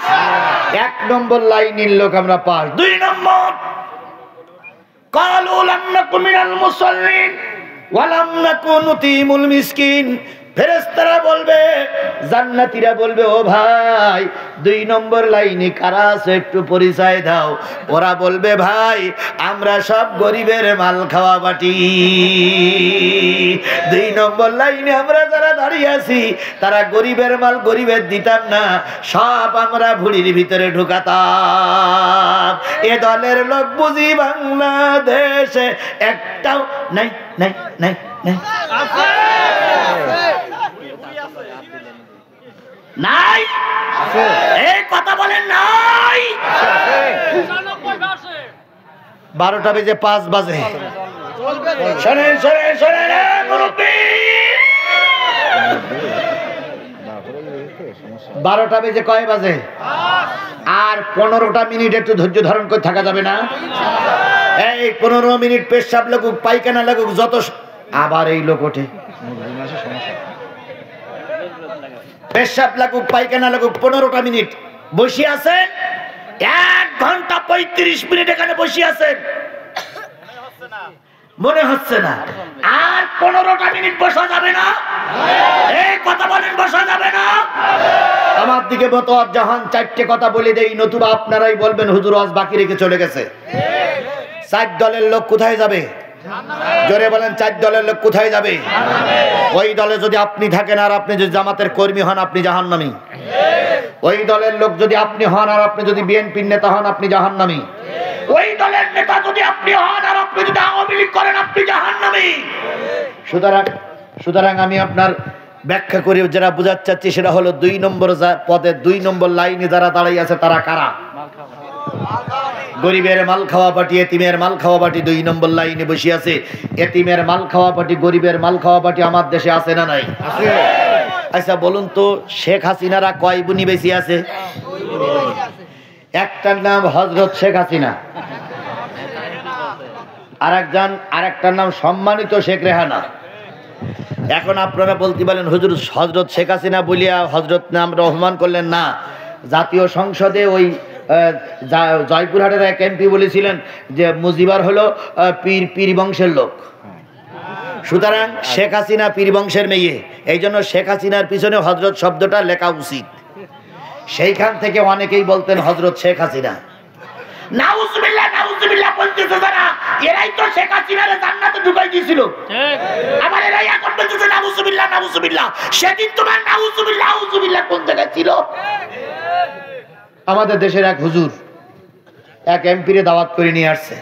1 নম্বর লাইনের লোক আমরা পাস। 2 নম্বর, কালু লাম নাকু মিনাল মুসাল্লিন, ওয়ালাম নাকু নুতিমুল মিসকিন। ফেরেশতারা বলবে, জান্নাতীরা বলবে, ও ভাই 2 নম্বর লাইনে কারা আছে একটু পরিচয় দাও। ওরা বলবে, ভাই আমরা সব গরিবের মাল খাওয়া বাটি। 2 নম্বর লাইনে আমরা যারা দাঁড়িয়ে আছি তারা গরিবের মাল গরিবের দিতাম না, সব আমরা ভুঁড়ির ভিতরে ঢুকাতাম। এ দলের লোক বুঝি বাংলাদেশে একটাও নাই নাই নাই নাই নাই, এই কথা বলেন নাই। 12টা বেজে 5 বাজে। শোনেন শোনেন শোনেন মুরব্বী, 12টা বেজে কয় বাজে? আর 15টা মিনিট একটু ধৈর্য ধারণ করে থাকা যাবে না? এই 15 মিনিট পেশাব লাগুক পায়খানা লাগুক যত, আবার এই লোক ওঠে। পেশাব লাগুক পায়খানা লাগুক 15টা মিনিট বসে আছেন, 1 ঘন্টা 35 মিনিট এখানে বসে আছেন, মনে হচ্ছে না আর 15টা মিনিট বসা যাবে না? এই কথা বলেন, বসা যাবে না? আমার দিকে মতোয়াজ জাহান 4টে কথা বলে দেই, নতুবা আপনারাই বলবেন হুজুর আজ বাকি রেখে চলে গেছে। 4 দলের লোক কোথায় যাবে? জোরে বলেন, 4 দলের লোক কোথায় যাবে? ওই দলে যদি আপনি থাকেন আর আপনি যদি জামাতের কর্মী হন আপনি জাহান্নামী। ওই দলের লোক যদি আপনি হন আর আপনি যদি বিএনপির নেতা হন আপনি জাহান্নামী। ওই দলের নেতা যদি আপনি হন আর আপনি যদি আওয়ামী লীগ করেন আপনি জাহান্নামী। সুতরাং আমি আপনার ব্যাখ্যা করে যারা বোঝাতে চাচ্ছি সেটা হলো 2 নম্বর পদে 2 নম্বর লাইনে যারা দাঁড়িয়ে আছে তারা কারা? গরিবের মাল খাওয়া পার্টি, এতিমের মাল খাওয়া পার্টি 2 নম্বর লাইনে বসে আছে। এতিমের মাল খাওয়া পার্টি, গরিবের মাল খাওয়া পার্টি আমার দেশে আছে না নাই? আচ্ছা বলুন তো, শেখ হাসিনারা কয় বুনি বেশি আছে? একটার নাম হযরত শেখ হাসিনা, আরেকটার নাম সম্মানিত শেখ রেহানা। এখন আপনারা বলতে পারেন হুজুর হযরত শেখ হাসিনা বলিয়া হযরত নাম রহমান করলেন না। জাতীয় সংসদে ওই জয়পুরহাটের এক এমপি বলেছিলেন যে মুজিবার হলো পীর বংশের লোক, সুতরাং শেখ হাসিনা পীর বংশের মেয়ে, এই জন্য শেখ হাসিনার পিছনে হযরত শব্দটা লেখা উচিত। সেইখান থেকে অনেকেই বলতেন হযরত শেখ হাসিনা। নাউজুবিল্লাহ নাউজুবিল্লাহ বলতেছে যারা, এরাই তো শেখ হাসিনারে জান্নাতে ঢুকাই দিয়েছিল। ঠিক, আবার এরাই এখন বলতেছে নাউজুবিল্লাহ নাউজুবিল্লাহ। সেদিন তোমার নাউজুবিল্লাহ নাউজুবিল্লাহ কোন জায়গায় ছিল? আমাদের দেশের এক হুজুর এক এমপিরে দাওয়াত করে নিয়ে আসছে,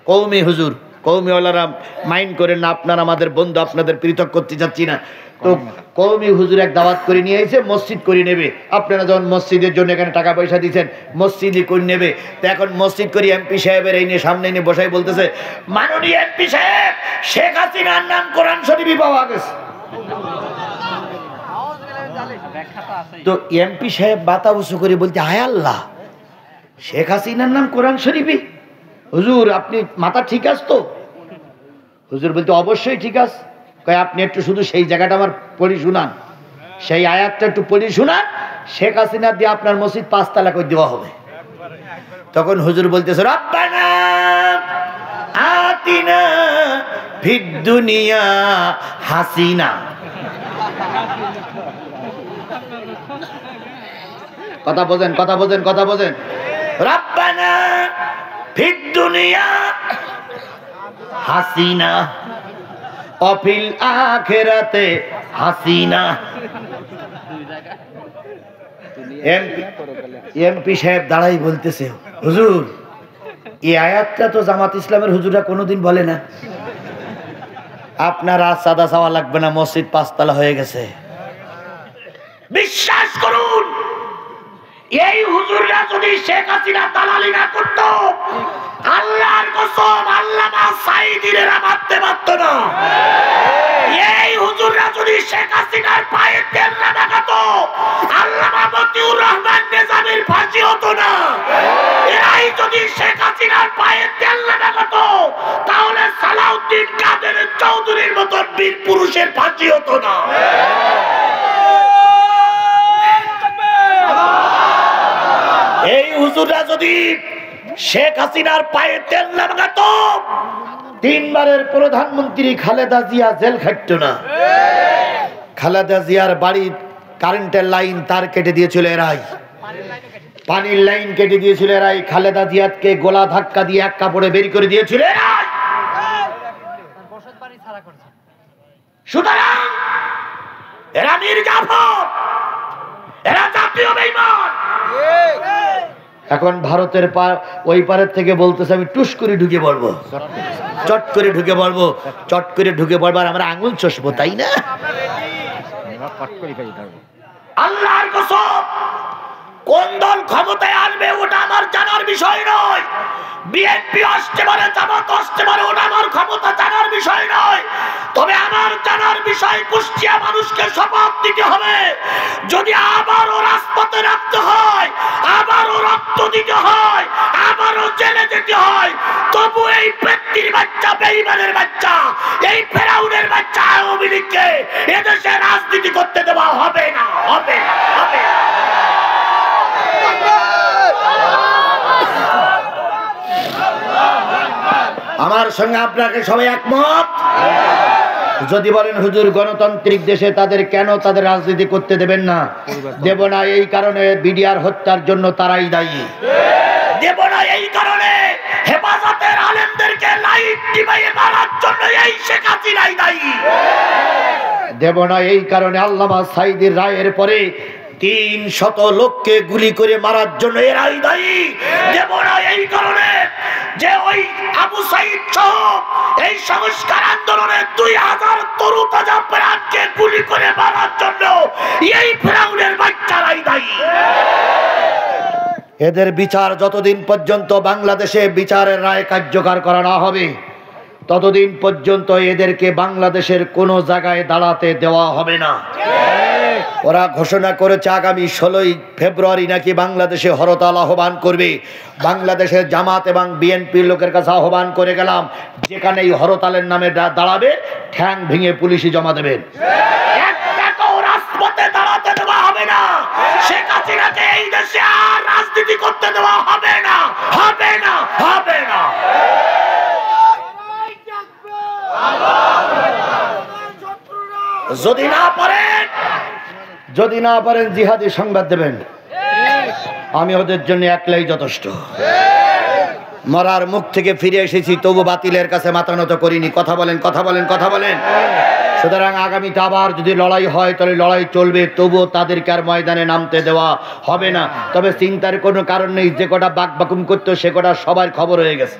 কওমি হুজুর। কওমি ওয়ালারা মাইন্ড করেন না, আপনারা আমাদের বন্ধু, আপনাদের পৃথক করতে যাচ্ছি না। তো কওমি হুজুর এক দাওয়াত করে নিয়ে এসে মসজিদ করে নেবে। আপনারা যখন মসজিদের জন্য এখানে টাকা পয়সা দিচ্ছেন মসজিদই করে নেবে। তো এখন মসজিদ করি এমপি সাহেবের এই নিয়ে সামনে নিয়ে বসাই বলতেছে, মাননীয় এমপি সাহেব, শেখ হাসিনার নাম কোরআন শরীফে পাওয়া গেছে। তো এমপি সাহেব মাথা উঁচু করে বলতে, হায় আল্লাহ, শেখ হাসিনার নাম কোরআন শরীফে? হুজুর আপনি মাথা ঠিক আছে তো? হুজুর বলতে, অবশ্যই ঠিক আছে। কয় আপনি একটু শুধু সেই জায়গাটা আমার পড়ি শুনান, সেই আয়াতটা একটু পড়ি শুনান, শেখ হাসিনা দিয়ে আপনার মসজিদ 5 তালা করে দেওয়া হবে। তখন হুজুর বলতেছে, রব্বানা আতিনা ফিদ দুনিয়া হাসিনা। কথা বোঝেন, কথা বোঝেন, কথা বোঝেন। রব্বানা ফিদ দুনিয়া হাসিনা অফিল আখিরাতে হাসিনা। এমপি সাহেব দাঁড়াই বলতেছে, হুজুর এই আয়াতটা তো জামাত ইসলামের হুজুরা কোনোদিন বলে না। আপনার আর সাদা চাওয়া লাগবে না, মসজিদ 5 তালা হয়ে গেছে। বিশ্বাস করুন, এই হুজুররা যদি শেখ হাসিনা দালালি না করতো, আল্লাহর কসম আল্লামা সাঈদীর মারতে পারত না। এই হুজুররা যদি শেখ হাসিনার পায়ে তেল না লাগাতো, আল্লামা মতিউর রহমান নিজামীর ফাঁসি হতো না। এরাই যদি শেখ হাসিনার পায়ে তেল না লাগাতো, তাহলে সালাউদ্দিন কাদের চৌধুরীর মতো বীর পুরুষের ফাঁসি হতো না। এই হুজুররা যদি শেখ হাসিনার পায়ে তেল না লাগাতো, তিনবারের প্রধানমন্ত্রী খালেদা জিয়া জেল খাটতো না। খালেদা জিয়ার বাড়ির কারেন্টের লাইন তার কেটে দিয়েছিল এরাই, পানির লাইন কেটে দিয়েছিল এরাই, খালেদা জিয়াকে গোলা ধাক্কা দিয়ে এক কাপড়ে বের করে দিয়েছিল এরাই। সুতরাং এরা মির্জাফর, এরা জাতীয় বেঈমান। এখন ভারতের ওই পারের থেকে বলতেছে আমি টুস করে ঢুকে পড়বো, চট করে ঢুকে পড়বো, চট করে ঢুকে পড়বো, আর আমরা আঙুল চষবো, তাই না? আল্লাহর কসম, কোন দল ক্ষমতায় আসবে ওটা আমার জানার বিষয় নয়। বিএনপি আসতে পারে, জামাত আসতে পারে, ওটা আমার ক্ষমতা জানার বিষয় নয়। তবে আমার জানার বিষয় কুষ্টিয়া মানুষকে শপথ দিতে হবে, যদি আবারও রাজপথে রাখতে হয়, আবারও রক্ত দিতে হয়, আবারও জেলে যেতে হয়, তবু এই ব্যক্তির বাচ্চা, বেঈমানের বাচ্চা, এই ফেরাউনের বাচ্চা আওয়ামী লীগকে এদেশে রাজনীতি করতে দেওয়া হবে না, হবে না, হবে না। আমার সঙ্গে আপনাকে সবাই একমত? যদি বলেন হুজুর গণতান্ত্রিক দেশে তাদের কেন তাদের রাজনীতি করতে দেবেন না? দেব না এই কারণে বিডিআর হত্যার জন্য তারাই দায়ী। দেব না এই কারণে হেফাজতের আলেমদেরকে লাইট টিপাইয়ে মারার জন্য এই শেখ হাসিনাই দায়ী। দেব না এই কারণে আল্লামা সাঈদীর রায়ের পরে ৩০০ লোককে গুলি করে মারার জন্য এরাই দায়ী। দেব না এই কারণে যে ওই আবু সাঈদ সহ এই সংস্কার আন্দোলনে ২০০০ তরু তাজা প্রাণকে গুলি করে মারার জন্য এই ফেরাউনের বাচ্চারাই দায়ী। এদের বিচার যতদিন পর্যন্ত বাংলাদেশে বিচারের রায় কার্যকর করা না হবে, ততদিন পর্যন্ত এদেরকে বাংলাদেশের কোনো জায়গায় দাঁড়াতে দেওয়া হবে না। ওরা ঘোষণা করেছে আগামী ১৬ই ফেব্রুয়ারি নাকি বাংলাদেশে হরতাল আহ্বান করবে। বাংলাদেশের জামাত এবং বিএনপির লোকের কাছে আহ্বান করে গেলাম, যেখানে এই হরতালের নামে দাঁড়াবে ঠ্যাং ভেঙে পুলিশে জমা দেবেন। রাজপথে দাঁড়াতে দেওয়া হবে না, শেখ হাসিনাকে এই দেশে আর রাজনীতি করতে দেওয়া হবে না, হবে না, হবে না। যদি না পারেন জিহাদি সংবাদ দেবেন, আমি ওদের জন্য একলাই যথেষ্ট। মরার মুখ থেকে ফিরে এসেছি, তবু বাতিলের কাছে মাথা নত করিনি। কথা বলেন, কথা বলেন, কথা বলেন। সুতরাং আগামীতে আবার যদি লড়াই হয় তাহলে লড়াই চলবে, তবুও তাদেরকে আর ময়দানে নামতে দেওয়া হবে না। তবে চিন্তার কোনো কারণ নেই, যে কটা বাকবাকুম করতো সে কটা সবার খবর হয়ে গেছে।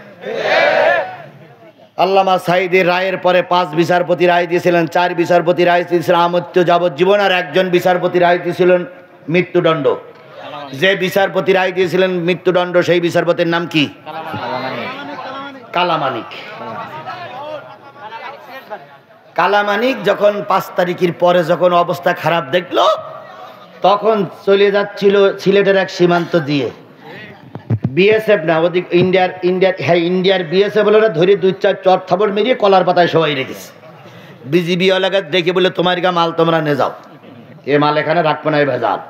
আল্লামা সাঈদীর রায়ের পরে ৫ বিচারপতি রায় দিয়েছিলেন, 4 বিচারপতি রায় দিয়েছিলেন আমৃত্য যাবজ্জীবন, আর 1জন বিচারপতি রায় দিয়েছিলেন মৃত্যুদণ্ড। যে বিচারপতি রায় দিয়েছিলেন মৃত্যুদণ্ড সেই বিচারপতির নাম কি? কালামানিক। কালামানিক যখন 5 তারিখের পরে যখন অবস্থা খারাপ দেখলো, তখন চলে যাচ্ছিল সিলেটের এক সীমান্ত দিয়ে। বিএসএফ না, ওদিক ইন্ডিয়ার বিএসএফ বলে ধরে 2-4 চর থাবড় মেরিয়ে কলার পাতায় সবাই রেখেছে। বিজিবি এলাকা দেখে বলে তোমার গা মাল তোমরা নে যাও, এ মাল এখানে রাখবো না, এ ভেজাল।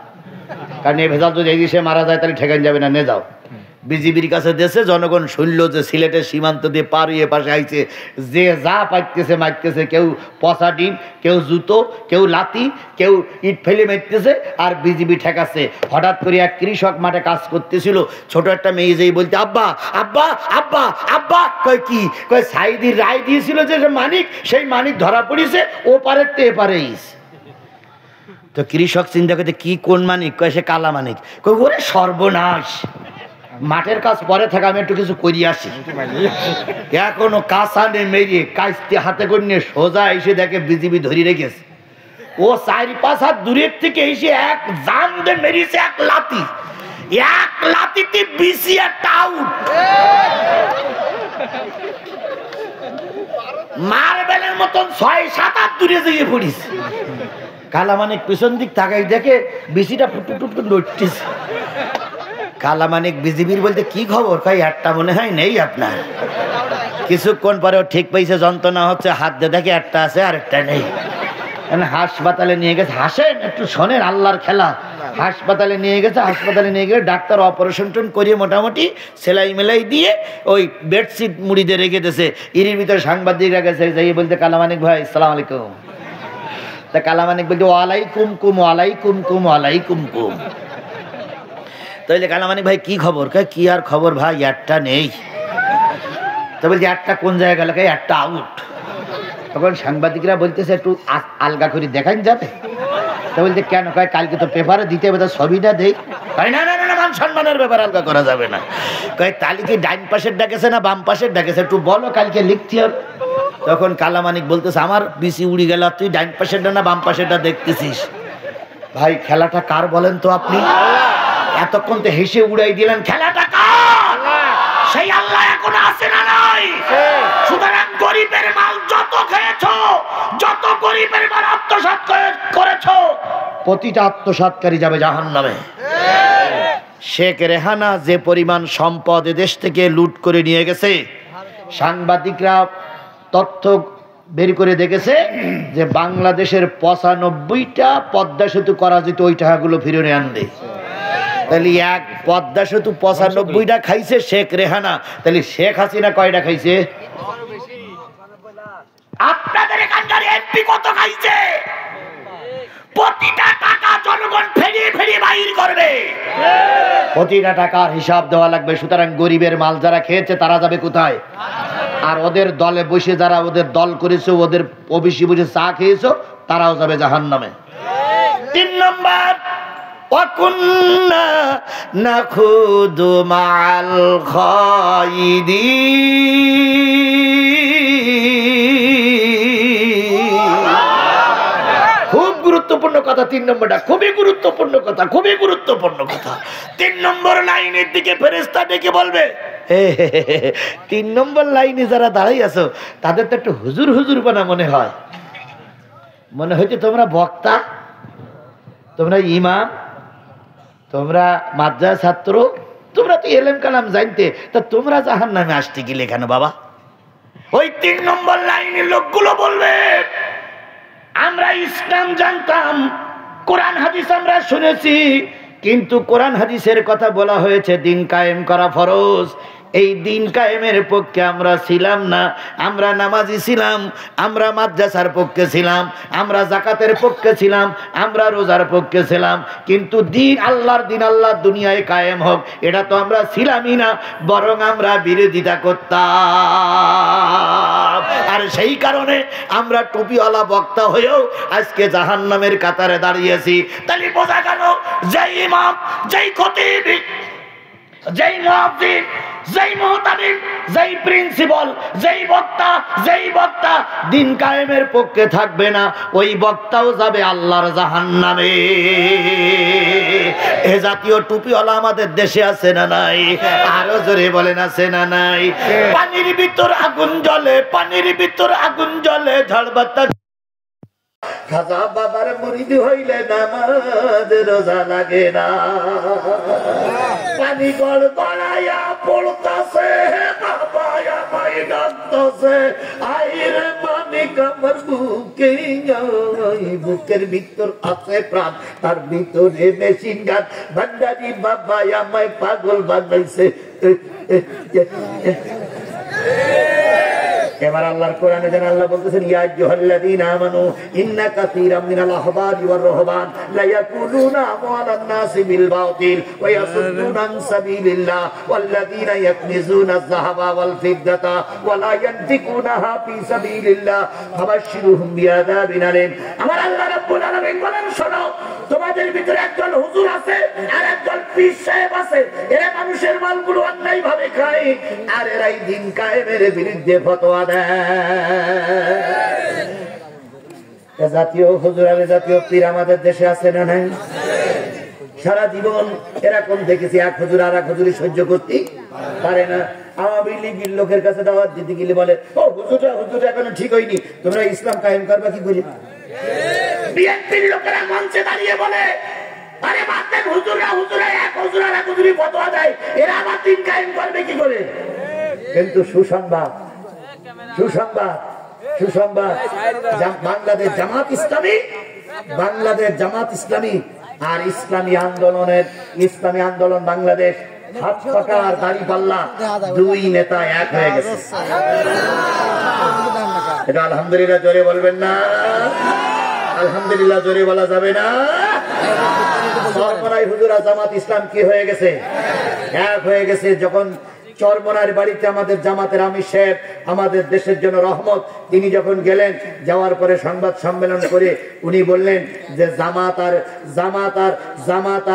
কারণ এই ভেজাল যদি এই দেশে মারা যায় তাহলে ঠেকান যাবে না, নে যাও। বিজিবির কাছে দেশে জনগণ শুনলো যে সিলেটের সীমান্ত দিয়ে পার হয়ে পাশে আইছে, যে যা পাইতেছে মারতেছে, কেউ পচা ডিম, কেউ জুতো, কেউ লাতি, কেউ ইট ফেলে মারতেছে, আর বিজিবি ঠেকাচ্ছে। হঠাৎ করে এক কৃষক মাঠে কাজ করতেছিল, ছোট একটা মেয়ে যেই বলতে আব্বা আব্বা আব্বা আব্বা, কয় কি? কয় সাঈদীর রায় দিয়েছিল যে মানিক, সেই মানিক ধরা পড়িছে, ও পারে তে পারেইস। তো কৃষক চিন্তা করতে কি কোন মানিক? কয় সে কালা মানিক। কয় ওরে সর্বনাশ, মাঠের কাজ পরে থাকে, আমি একটু কিছু করি আসি। এখনো কাঁচানে মেরিয়ে কাজতে হাতে করে নিয়ে সোজা এসে দেখে বিজিবি ধরে রেখেছে। ও 4-5 হাত দূরের থেকে এসে এক জান দিয়ে মেরিয়েছে, এক লাতি, এক লাতিতে বিসি একটা আউট। মার্বেলের মতন 6-7 হাত দূরে যেয়ে পড়িস। কালামানিক পিছন দিক তাকাই দেখে বিসিটা ফুটুটুটু লড়তেছে। কালামানিক বিজিবির বলতে কি খবর? কয় একটা মনে হয় নেই আপনার। কিছুক্ষণ পরেও ঠিক পাইছে, যন্ত্রণা হচ্ছে, হাত দিয়ে দেখে একটা আছে আর একটা নেই। হাসপাতালে নিয়ে গেছে, হাসেন একটু, শোনেন আল্লাহর খেলা। হাসপাতালে নিয়ে গেছে, হাসপাতালে নিয়ে গেলে ডাক্তার অপারেশন করিয়ে মোটামুটি সেলাই মেলাই দিয়ে ওই বেডশিট মুড়িতে রেখে দিয়েছে। এর ভিতরে সাংবাদিকরা গেছে, যাই বলতে কালামানিক ভাই আসসালামু আলাইকুম। তা কালামানিক বলছে ওয়ালাইকুম কুম ওয়ালাইকুম কুম ওয়ালাইকুম কুম। তাইলে কালামানিক ভাই কি খবর? কি আর খবর ভাই, একটা নেই। তো বলছি একটা কোন জায়গায় গেল? একটা আউট। তখন সাংবাদিকরা বলতেছে একটু আলগা করে দেখান যাবে? তো বলছে কেন? কালকে তো পেপারে দিতে হবে, ছবিটা দেই। না না না, মান সম্মানের ব্যাপার, আলগা করা যাবে না। তালি কি ডাইন পাশের ডাকেছে না বাম পাশের ডাকেছে, একটু বলো, কালকে লিখতে হবে। তখন কালামানিক বলতেছে আমার বিসি উড়ি গেল, তুই ডাইন পাশেরটা না বাম পাশেরটা দেখতেছিস? ভাই খেলাটা কার বলেন তো আপনি? এতক্ষণ তো হেসে উড়াই দিলেন, খেলাটা কার? সেই আল্লাহ এখন আছে না নাই? সুতরাং গরিবের মাল যত খেয়েছো, যত গরিবের মাল আত্মসাৎ করেছো, প্রতিটা আত্মসাৎকারী যাবে জাহান্নামে। শেখ রেহানা যে পরিমাণ সম্পদ দেশ থেকে লুট করে নিয়ে গেছে, সাংবাদিকরা তথ্য বের করে দেখেছে যে বাংলাদেশের 95টা পদ্মা সেতু করা যেত, ওই টাকাগুলো ফিরে আনবে। তাহলে এক পদ্মা সেতু 95টা খাইছে শেখ রেহানা, তাহলে শেখ হাসিনা কয়টা খাইছে? আপনাদের এখানকার এমপি কত খাইছে? প্রতিটা টাকা জনগণ ফেরিয়ে ফেরিয়ে বাইর করবে, প্রতিটা টাকার হিসাব দেওয়া লাগবে। সুতরাং গরিবের মাল যারা খেয়েছে তারা যাবে কোথায়? আর ওদের দলে বসে যারা ওদের দল করেছে, ওদের অফিসে বসে চা খেয়েছো, তারাও যাবে জাহান্নামে। 3 নম্বর, ওয়াকুন্না নাখুদু মাআল খায়িদিন। খুব গুরুত্বপূর্ণ কথা 3 নম্বরটা, খুবই গুরুত্বপূর্ণ কথা, খুবই গুরুত্বপূর্ণ কথা। 3 নম্বর লাইনের দিকে ফেরেশতা ডেকে বলবে, 3 নম্বর লাইনে যারা দাঁড়াই আছো তাদের তো একটু হুজুর হুজুর বানা মনে হয়, মনে হচ্ছে তোমরা বক্তা, তোমরা ইমাম, তোমরা মাদ্রাসা ছাত্র, তোমরা তো এলেম কালাম জানতে, তা তোমরা জাহান্নামে আসতে গেলে কেন বাবা? ওই 3 নম্বর লাইনের লোকগুলো বলবে আমরা ইসলাম জানতাম, কোরআন হাদিস আমরা শুনেছি, কিন্তু কোরআন হাদিসের কথা বলা হয়েছে দিন কায়েম করা ফরজ, এই দিন কায়েমের পক্ষে আমরা ছিলাম না। আমরা নামাজি ছিলাম, আমরা মাদ্রাসার পক্ষে ছিলাম, আমরা যাকাতের পক্ষে ছিলাম, আমরা রোজার পক্ষে ছিলাম, কিন্তু দিন আল্লাহর দিন, আল্লাহর দুনিয়ায় কায়েম হোক, এটা তো আমরা ছিলামই না, বরং আমরা বিরোধিতা করতাম। আর সেই কারণে আমরা টুপিওয়ালা বক্তা হয়েও আজকে জাহান্নামের কাতারে দাঁড়িয়েছি। তাহলে বোঝা গেল যেই ইমাম, যেই খতিব, যেই মুয়াজ্জিন, যেই মুহতামিম, যেই প্রিন্সিপাল, যেই বক্তা দিন কায়েমের পক্ষে থাকবে না, ওই বক্তাও যাবে আল্লাহর জাহান্নামে। এ জাতীয় টুপিওয়ালা আমাদের দেশে আছে না নাই? আরো জোরে বলেন আছে না নাই? পানির ভিতর আগুন জ্বলে, পানির ভিতর আগুন জ্বলে, ঝড় বাতাস। খাজা বাবার মুরিদ হইলে নামাজ রোজা লাগে না, পানি গড় গড়াইয়া পড়তাছে, বাবা আমায় ডাকতাছে, আইরে মানিক আমার বুকে, বুকের ভিতর আছে প্রাণ, তার ভিতরে মেশিন গান, ভান্ডারি বাবা আমায় পাগল বানাইছে। এবার আল্লাহর কোরআনে যেন আল্লাহ বলতেছেন ইয়া আইয়ুহাল্লাযীনা আমানু ইন্না কাসীরাম মিনাল আহবারি ওয়ার রুহবান লা ইয়াকুলুনা আমওয়ালান নাসি বিল বাতিল ওয়া ইয়াসুদ্দুনা আন সাবিলিল্লাহ ওয়াল্লাযীনা ইয়াকনিজুনা আয-যাহাবা ওয়াল ফিদ্দাতা ওয়া লা ইয়ানফিকুনাহা ফি সাবিলিল্লাহ ফাবাশশিরহুম বিআযাবিন আলীম। আমার আল্লাহ রাব্বুল আলামিন বলেন, শোনো, তোমাদের ভিতরে একজন হুজুর আছে আর একজন পীর সাহেব আছে, এরা মানুষের মালগুলো অন্যায় ভাবে খায়, আর এরাই দিন কায়েমের বিরুদ্ধে ফতোয়া জাতীয় হুজুর আর জাতীয় পীর আমাদের দেশে আছে না নাই? সারা জীবন এরকম দেখেছি, এক হুজুর আর এক হুজুরি সহ্য করতে পারে না। আওয়ামী লীগের লোকের কাছে দাওয়াত দিতে গেলে বলে, ও হুজুরটা এখনো ঠিক হয়নি, তোমরা ইসলাম কায়েম করবা কি করি? বিএনপির লোকেরা মঞ্চে দাঁড়িয়ে বলে, আরে বাতেন হুজুরা এক হুজুর আর এক হুজুরি ফতোয়া দেয়, এরা আবার দিন কায়েম করবে কি করে? কিন্তু সুসংবাদ সুসংবাদ, বাংলাদেশ জামাত ইসলামী আর ইসলামী আন্দোলন বাংলাদেশ, হাত পাকার দাড়ি পাল্লা, দুই নেতা এক হয়ে গেছে। এটা আলহামদুলিল্লাহ জোরে বলবেন না? আলহামদুলিল্লাহ জোরে বলা যাবে না? চরমনাই হুজুর জামাত ইসলাম কি হয়ে গেছে? এক হয়ে গেছে। যখন চরমনার বাড়িতে আমাদের জামাতের আমির সাহেব, আমাদের দেশের জন্য রহমত, তিনি যখন গেলেন, যাওয়ার পরে সংবাদ সম্মেলন করে উনি বললেন যে জামাত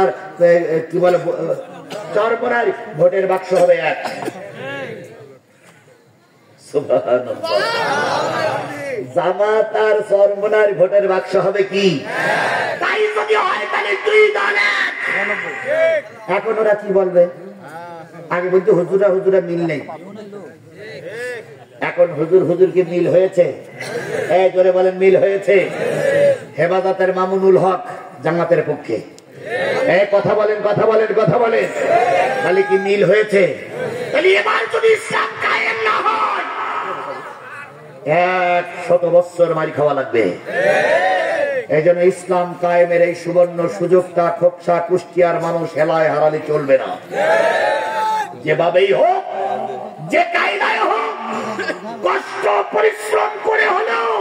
আর কি বলে চরমনার ভোটের বাক্স হবে এক। জামাত আর চরমনার ভোটের বাক্স হবে কি? তাই যদি হয় তাহলে দুই দল এক। এখন ওরা কি বলবে? আগে বলতে হুজুরা মিল নেই, এখন হুজুরকে মিল হয়েছে। এই জোরে বলেন মিল হয়েছে। হেফাজতের মামুনুল হক জামাতের পক্ষে, কথা বলেন তাহলে কি মিল হয়েছে? তাহলে এবার যদি ইসলাম কায়েম না হয় 100 বছর মারি খাওয়া লাগবে। এই জন্য ইসলাম কায়েমের এই সুবর্ণ সুযোগটা খোকসা কুষ্টিয়ার মানুষ হেলায় হারালে চলবে না। যেভাবেই হোক, যে কায়দায় হোক, কষ্ট পরিশ্রম করে হলেও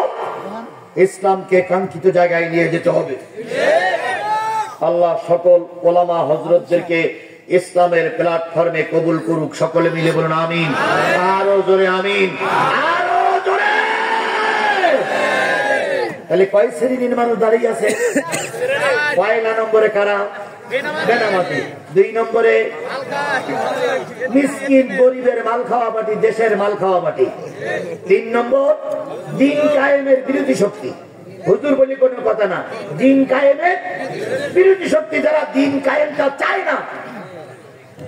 ইসলামকে কাঙ্ক্ষিত জায়গায় নিয়ে যেতে হবে। আল্লাহ সকল ওলামা হযরতদেরকে ইসলামের প্ল্যাটফর্মে কবুল করুক। সকলে মিলে বলুন আমিন। আরো জোরে আমিন, আরো জোরে। তাহলে কয় শ্রেণীর মানুষ দাঁড়িয়ে আছে? পয়লা নম্বরে কারা? বেনামাজি। 2 নম্বরে মিসকিন গরিবের মাল খাওয়া পার্টি, দেশের মাল খাওয়া পার্টি। 3 নম্বর দিন কায়েমের বিরোধী শক্তি। হুজুর বলি কোনো কথা না, দিন কায়েমের বিরোধী শক্তি, যারা দিন কায়েমটা চায় না,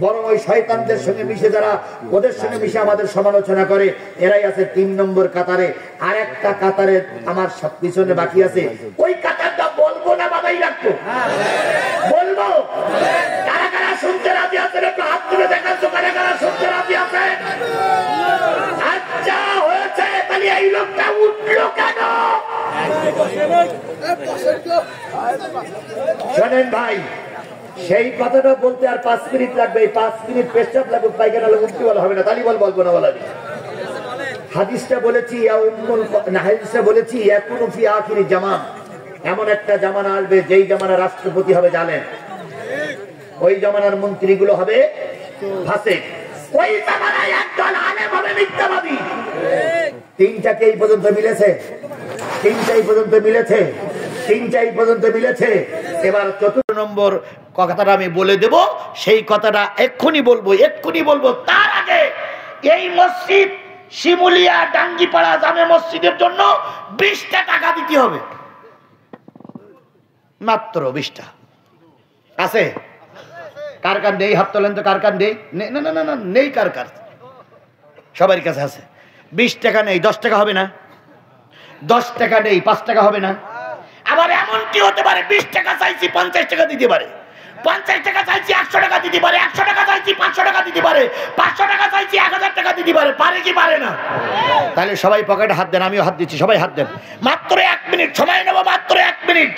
বরং ওই শয়তানদের সঙ্গে মিশে, যারা ওদের সঙ্গে মিশে আমাদের সমালোচনা করে, এরাই আছে 3 নম্বর কাতারে। আর একটা কাতারে আমার সব পিছনে বাকি আছে, ওই কাতারটা বলবো না বাবাই রাখবো? বলবো। কারা কারা শুনতে রাজি আছেন একটু হাত তুলে দেখাচ্ছ? কারা কারা শুনতে রাজি আছে? আচ্ছা হয়েছে, তাহলে এই লোকটা উঠলো কেন? শোনেন ভাই, সেই কথাটা বলতে আর 5 মিনিট লাগবে। এই 5 মিনিট পেশাব লাগুক, পায়খানা লাগুক, কি বলা হবে না, তালি বলবো না বলা। হাদিসটা বলেছি, ইয়াকুনু ফি আখিরি জামান, এমন একটা জামানা আসবে যেই জামানা রাষ্ট্রপতি হবে জালেম, ওই জামানার মন্ত্রীগুলো হবে ফাসিক, ওই জামানায় একদল আলেম হবে মিথ্যাবাদী। 3টাকে এই পর্যন্ত মিলেছে, 3টাই পর্যন্ত মিলেছে। এবার 4 নম্বর কথাটা আমি বলে দেব, সেই কথাটা এক্ষুনি বলবো। তার আগে এই মসজিদ শিমুলিয়া ডাঙ্গিপাড়া জামে মসজিদের জন্য 20টা টাকা দিতে হবে, মাত্র 20টা। আছে? কার কার নেই? হাত তোলেন তো। কার কার নেই? না নেই। কার কার? সবার কাছে আছে। 20 টাকা নেই, 10 টাকা হবে না? 10 টাকা নেই, 5 টাকা হবে না? আবার এমন কি হতে পারে 20 টাকা চাইছি 50 টাকা দিতে পারে, 50 টাকা চাইছি 100 টাকা দিতে পারে, 100 টাকা চাইছি 500 টাকা দিতে পারে, 500 টাকা চাইছি 1000 টাকা দিতে পারে। পারে কি পারে না? তাহলে সবাই পকেটে হাত দেন, আমিও হাত দিচ্ছি, সবাই হাত দেন। মাত্র 1 মিনিট সময় নেব, মাত্র 1 মিনিট।